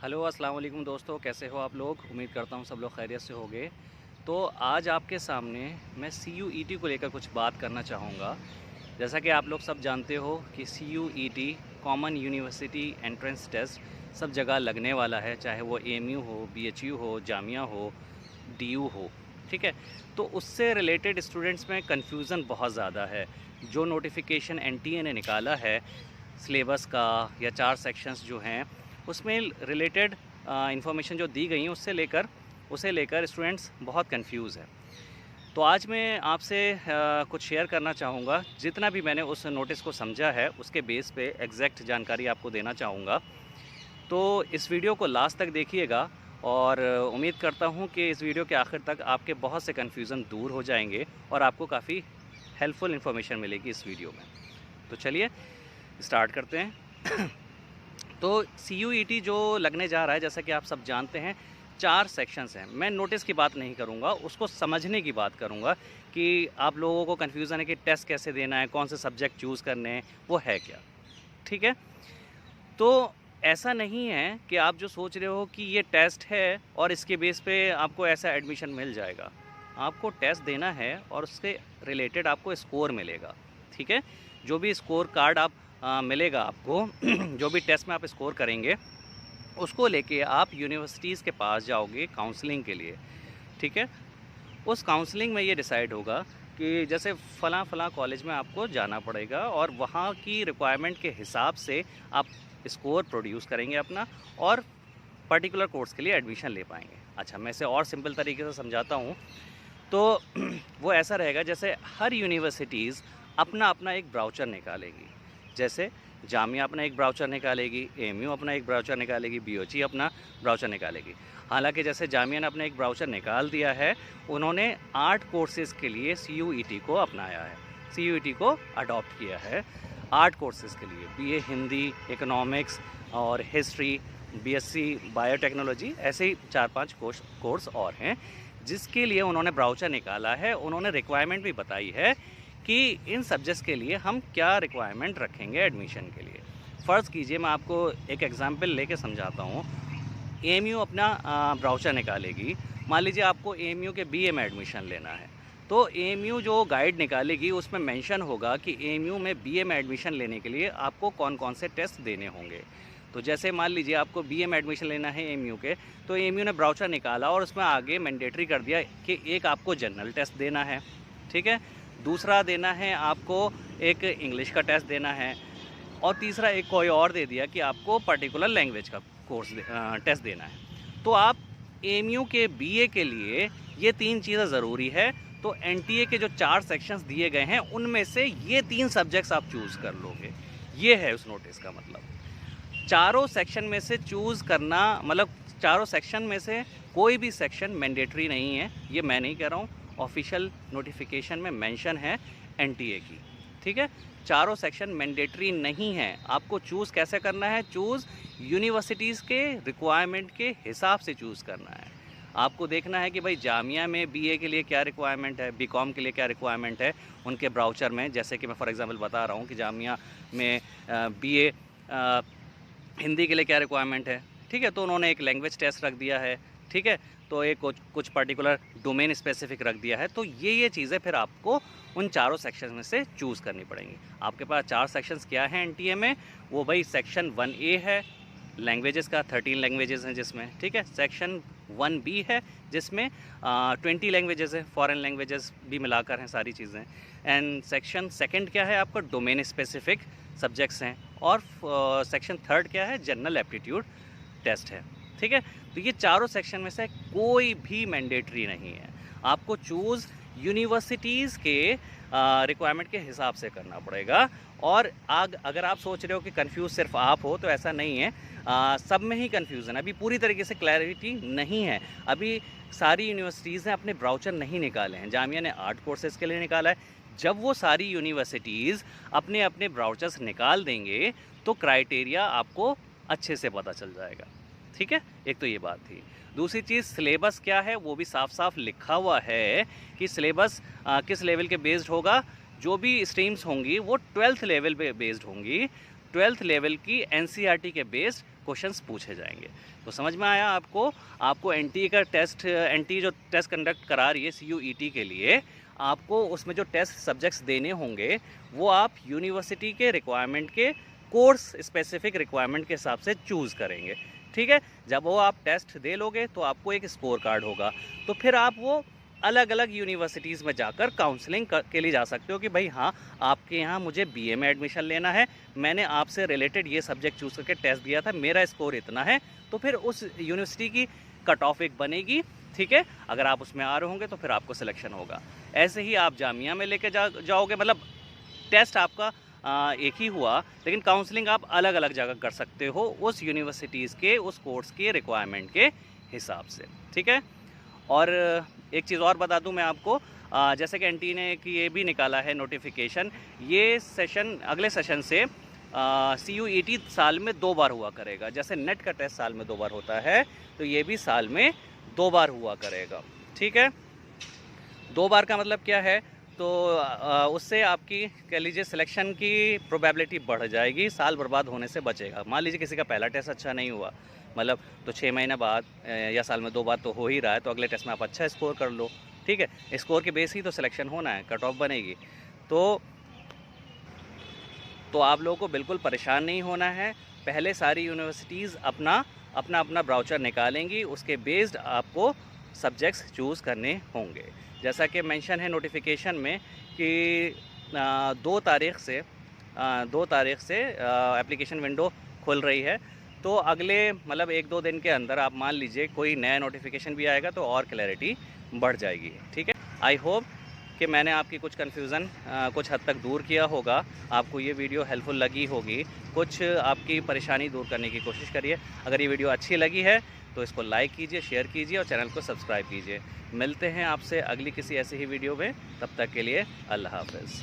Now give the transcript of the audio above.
Hello अस्सलाम वालेकुम दोस्तों, कैसे हो आप लोग। उम्मीद करता हूँ सब लोग खैरियत से होंगे। तो आज आपके सामने मैं CUET को लेकर कुछ बात करना चाहूँगा। जैसा कि आप लोग सब जानते हो कि CUET common university entrance test सब जगह लगने वाला है, चाहे वो AMU हो, BHU हो, जामिया हो, DU हो। ठीक है, तो उससे रिलेटेड स्टूडेंट्स में कन्फ्यूज़न बहुत ज़्यादा है। जो नोटिफिकेशन NTA ने निकाला है सिलेबस का या 4 सेक्शंस जो हैं उसमें रिलेटेड इंफॉर्मेशन जो दी गई हैं उसे लेकर स्टूडेंट्स बहुत कंफ्यूज हैं। तो आज मैं आपसे कुछ शेयर करना चाहूँगा, जितना भी मैंने उस नोटिस को समझा है उसके बेस पे एग्जैक्ट जानकारी आपको देना चाहूँगा। तो इस वीडियो को लास्ट तक देखिएगा और उम्मीद करता हूँ कि इस वीडियो के आखिर तक आपके बहुत से कन्फ्यूज़न दूर हो जाएंगे और आपको काफ़ी हेल्पफुल इन्फॉर्मेशन मिलेगी इस वीडियो में। तो चलिए स्टार्ट करते हैं। तो CUET जो लगने जा रहा है, जैसा कि आप सब जानते हैं, 4 सेक्शंस हैं। मैं नोटिस की बात नहीं करूंगा, उसको समझने की बात करूंगा कि आप लोगों को कन्फ्यूज़न है कि टेस्ट कैसे देना है, कौन से सब्जेक्ट चूज़ करने हैं, वो है क्या। ठीक है, तो ऐसा नहीं है कि आप जो सोच रहे हो कि ये टेस्ट है और इसके बेस पे आपको ऐसा एडमिशन मिल जाएगा। आपको टेस्ट देना है और उससे रिलेटेड आपको स्कोर मिलेगा। ठीक है, जो भी स्कोर कार्ड आप मिलेगा आपको जो भी टेस्ट में आप स्कोर करेंगे उसको लेके आप यूनिवर्सिटीज़ के पास जाओगे काउंसलिंग के लिए। ठीक है, उस काउंसलिंग में ये डिसाइड होगा कि जैसे फ़लाँ फ़लाँ कॉलेज में आपको जाना पड़ेगा और वहाँ की रिक्वायरमेंट के हिसाब से आप स्कोर प्रोड्यूस करेंगे अपना और पर्टिकुलर कोर्स के लिए एडमिशन ले पाएंगे। अच्छा, मैं इसे और सिंपल तरीके से समझाता हूँ। तो वो ऐसा रहेगा जैसे हर यूनिवर्सिटीज़ अपना अपना एक ब्राउचर निकालेगी। जैसे जामिया अपना एक ब्राउचर निकालेगी, AMU अपना एक ब्राउचर निकालेगी, BOG अपना ब्राउचर निकालेगी। हालांकि जैसे जामिया ने अपना एक ब्राउचर निकाल दिया है, उन्होंने 8 कोर्सेज़ के लिए CUET को अपनाया है, CUET को अडॉप्ट किया है 8 कोर्सेज़ के लिए। BA हिंदी, इकोनॉमिक्स और हिस्ट्री, BSc बायोटेक्नोलॉजी, ऐसे ही 4-5 कोर्स और हैं जिसके लिए उन्होंने ब्राउचर निकाला है। उन्होंने रिक्वायरमेंट भी बताई है कि इन सब्जेक्ट्स के लिए हम क्या रिक्वायरमेंट रखेंगे एडमिशन के लिए। फ़र्ज़ कीजिए, मैं आपको एक एग्जांपल लेके समझाता हूँ। AMU अपना ब्राउचर निकालेगी। मान लीजिए आपको AMU के BA में एडमिशन लेना है, तो AMU जो गाइड निकालेगी उसमें मेंशन होगा कि AMU में BA में एडमिशन लेने के लिए आपको कौन कौन से टेस्ट देने होंगे। तो जैसे मान लीजिए आपको BA में एडमिशन लेना है AMU के, तो AMU ने ब्राउचर निकाला और उसमें आगे मैंडेटरी कर दिया कि एक आपको जनरल टेस्ट देना है। ठीक है, दूसरा देना है आपको एक इंग्लिश का टेस्ट देना है और तीसरा एक कोई और दे दिया कि आपको पर्टिकुलर लैंग्वेज का टेस्ट देना है। तो आप AMU के BA के लिए ये 3 चीज़ें ज़रूरी है। तो NTA के जो 4 सेक्शंस दिए गए हैं उनमें से ये 3 सब्जेक्ट्स आप चूज़ कर लोगे। ये है उस नोटिस का मतलब। चारों सेक्शन में से चूज़ करना मतलब चारों सेक्शन में से कोई भी सेक्शन मैंडेटरी नहीं है, ये मैं नहीं कह रहा हूँ, ऑफिशियल नोटिफिकेशन में मेंशन है NTA की। ठीक है, चारों सेक्शन मैंडेटरी नहीं है। आपको चूज़ कैसे करना है? चूज़ यूनिवर्सिटीज़ के रिक्वायरमेंट के हिसाब से चूज़ करना है। आपको देखना है कि भाई जामिया में BA के लिए क्या रिक्वायरमेंट है, BCom के लिए क्या रिक्वायरमेंट है उनके ब्राउचर में। जैसे कि मैं फॉर एग्जांपल बता रहा हूँ कि जामिया में BA हिंदी के लिए क्या रिक्वायरमेंट है। ठीक है, तो उन्होंने एक लैंग्वेज टेस्ट रख दिया है। ठीक है, तो एक कुछ पर्टिकुलर डोमेन स्पेसिफिक रख दिया है। तो ये चीज़ें फिर आपको उन चारों सेक्शन में से चूज़ करनी पड़ेंगी। आपके पास 4 सेक्शंस क्या हैं NTA में? वो भाई सेक्शन 1A है लैंग्वेजेस का, 13 लैंग्वेजेस हैं जिसमें। ठीक है, सेक्शन 1B है जिसमें 20 लैंग्वेजेस हैं, फॉरेन लैंग्वेजेस भी मिलाकर हैं सारी चीज़ें। एंड सेक्शन सेकंड क्या है आपका? डोमेन स्पेसिफिक सब्जेक्ट्स हैं। और सेक्शन थर्ड क्या है? जनरल एप्टीट्यूड टेस्ट है। ठीक है, तो ये चारों सेक्शन में से कोई भी मैंडेटरी नहीं है। आपको चूज़ यूनिवर्सिटीज़ के रिक्वायरमेंट के हिसाब से करना पड़ेगा। और अगर आप सोच रहे हो कि कंफ्यूज सिर्फ आप हो, तो ऐसा नहीं है। सब में ही कन्फ्यूज़न, अभी पूरी तरीके से क्लैरिटी नहीं है। अभी सारी यूनिवर्सिटीज़ ने अपने ब्राउचर नहीं निकाले हैं। जामिया ने 8 कोर्सेज़ के लिए निकाला है। जब वो सारी यूनिवर्सिटीज़ अपने अपने ब्राउचर्स निकाल देंगे तो क्राइटेरिया आपको अच्छे से पता चल जाएगा। ठीक है, एक तो ये बात थी। दूसरी चीज़, सिलेबस क्या है वो भी साफ साफ लिखा हुआ है कि सिलेबस किस लेवल के बेस्ड होगा। जो भी स्ट्रीम्स होंगी वो 12th लेवल पे बेस्ड होंगी। 12th लेवल की NCERT के बेस्ड क्वेश्चंस पूछे जाएंगे। तो समझ में आया आपको? आपको एनटीए का टेस्ट, एनटीए जो टेस्ट कंडक्ट करा रही है सीयूईटी के लिए, आपको उसमें जो टेस्ट सब्जेक्ट्स देने होंगे वो आप यूनिवर्सिटी के रिक्वायरमेंट के कोर्स स्पेसिफिक रिक्वायरमेंट के हिसाब से चूज़ करेंगे। ठीक है, जब वो आप टेस्ट दे लोगे तो आपको एक स्कोर कार्ड होगा, तो फिर आप वो अलग अलग यूनिवर्सिटीज़ में जाकर काउंसलिंग के लिए जा सकते हो कि भाई हाँ, आपके यहाँ मुझे बीए में एडमिशन लेना है, मैंने आपसे रिलेटेड ये सब्जेक्ट चूज़ करके टेस्ट दिया था, मेरा स्कोर इतना है, तो फिर उस यूनिवर्सिटी की कट ऑफ एक बनेगी। ठीक है, अगर आप उसमें आ रहे होंगे तो फिर आपको सिलेक्शन होगा। ऐसे ही आप जामिया में लेके जाओगे, मतलब टेस्ट आपका एक ही हुआ, लेकिन काउंसलिंग आप अलग अलग जगह कर सकते हो उस यूनिवर्सिटीज़ के उस कोर्स के रिक्वायरमेंट के हिसाब से। ठीक है, और एक चीज़ और बता दूं मैं आपको, जैसे कि एनटीए ने कि ये भी निकाला है नोटिफिकेशन, ये सेशन अगले सेशन से सीयूईटी साल में 2 बार हुआ करेगा। जैसे नेट का टेस्ट साल में 2 बार होता है, तो ये भी साल में 2 बार हुआ करेगा। ठीक है, 2 बार का मतलब क्या है, तो उससे आपकी कह लीजिए सिलेक्शन की प्रोबेबिलिटी बढ़ जाएगी, साल बर्बाद होने से बचेगा। मान लीजिए किसी का पहला टेस्ट अच्छा नहीं हुआ, मतलब तो 6 महीने बाद या साल में 2 बार तो हो ही रहा है, तो अगले टेस्ट में आप अच्छा स्कोर कर लो। ठीक है, स्कोर के बेस ही तो सिलेक्शन होना है, कट ऑफ बनेगी। तो आप लोगों को बिल्कुल परेशान नहीं होना है। पहले सारी यूनिवर्सिटीज़ अपना ब्राउचर निकालेंगी, उसके बेस्ड आपको सब्जेक्ट्स चूज़ करने होंगे। जैसा कि मेंशन है नोटिफिकेशन में कि 2 तारीख से एप्लीकेशन विंडो खुल रही है, तो अगले मतलब 1-2 दिन के अंदर आप मान लीजिए कोई नया नोटिफिकेशन भी आएगा तो और क्लैरिटी बढ़ जाएगी। ठीक है, आई होप कि मैंने आपकी कुछ कन्फ्यूज़न कुछ हद तक दूर किया होगा, आपको ये वीडियो हेल्पफुल लगी होगी, कुछ आपकी परेशानी दूर करने की कोशिश करिए। अगर ये वीडियो अच्छी लगी है तो इसको लाइक कीजिए, शेयर कीजिए और चैनल को सब्सक्राइब कीजिए। मिलते हैं आपसे अगली किसी ऐसी ही वीडियो में, तब तक के लिए अल्लाह हाफ़िज़।